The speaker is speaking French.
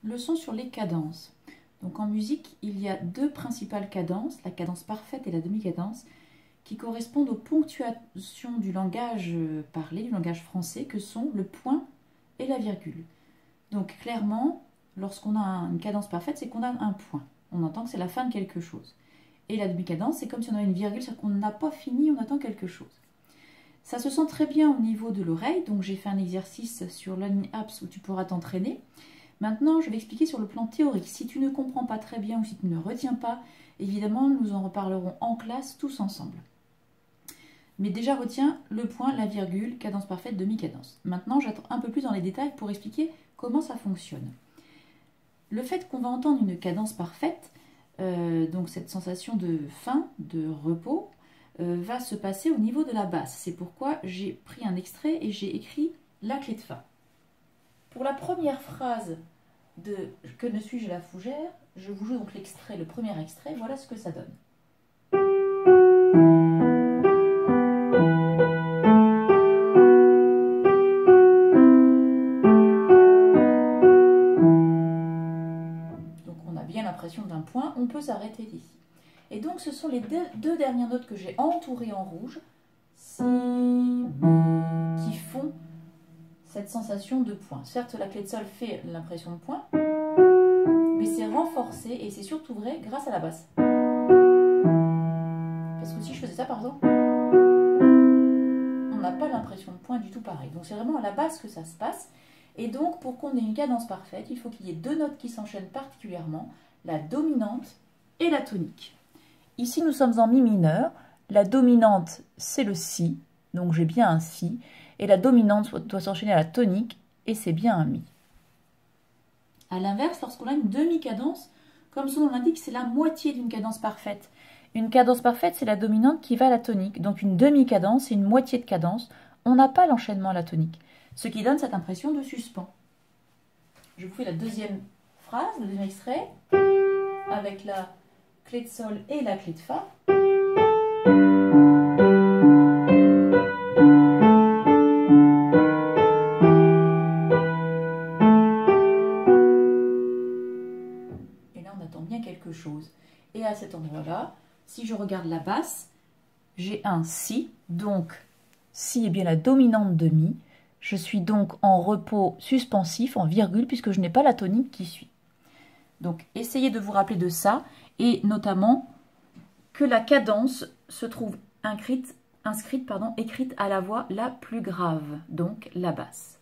Leçon sur les cadences. Donc en musique, il y a deux principales cadences, la cadence parfaite et la demi-cadence, qui correspondent aux ponctuations du langage parlé, du langage français, que sont le point et la virgule. Donc clairement, lorsqu'on a une cadence parfaite, c'est qu'on a un point. On entend que c'est la fin de quelque chose. Et la demi-cadence, c'est comme si on avait une virgule, c'est-à-dire qu'on n'a pas fini, on attend quelque chose. Ça se sent très bien au niveau de l'oreille, donc j'ai fait un exercice sur Learning Apps où tu pourras t'entraîner. Maintenant, je vais expliquer sur le plan théorique. Si tu ne comprends pas très bien ou si tu ne retiens pas, évidemment, nous en reparlerons en classe tous ensemble. Mais déjà, retiens le point, la virgule, cadence parfaite, demi-cadence. Maintenant, j'entre un peu plus dans les détails pour expliquer comment ça fonctionne. Le fait qu'on va entendre une cadence parfaite, donc cette sensation de fin, de repos, va se passer au niveau de la basse. C'est pourquoi j'ai pris un extrait et j'ai écrit la clé de fa. Pour la première phrase de « Que ne suis-je la fougère », je vous joue donc l'extrait, le premier extrait, voilà ce que ça donne. Donc on a bien l'impression d'un point, on peut s'arrêter ici. Et donc ce sont les deux dernières notes que j'ai entourées en rouge, si, mi, qui font cette sensation de point. Certes, la clé de sol fait l'impression de point, mais c'est renforcé et c'est surtout vrai grâce à la basse. Parce que si je faisais ça par exemple, on n'a pas l'impression de point du tout pareil. Donc c'est vraiment à la basse que ça se passe. Et donc pour qu'on ait une cadence parfaite, il faut qu'il y ait deux notes qui s'enchaînent particulièrement, la dominante et la tonique. Ici nous sommes en mi mineur, la dominante c'est le si, donc j'ai bien un si, et la dominante doit s'enchaîner à la tonique, et c'est bien un mi. A l'inverse, lorsqu'on a une demi-cadence, comme son nom l'indique, c'est la moitié d'une cadence parfaite. Une cadence parfaite, c'est la dominante qui va à la tonique. Donc une demi-cadence, c'est une moitié de cadence. On n'a pas l'enchaînement à la tonique, ce qui donne cette impression de suspens. Je vous fais la deuxième phrase, le deuxième extrait, avec la clé de sol et la clé de fa. Quelque chose. Et à cet endroit-là, si je regarde la basse, j'ai un si, donc si est bien la dominante de mi. Je suis donc en repos suspensif, en virgule, puisque je n'ai pas la tonique qui suit. Donc essayez de vous rappeler de ça, et notamment que la cadence se trouve écrite à la voix la plus grave, donc la basse.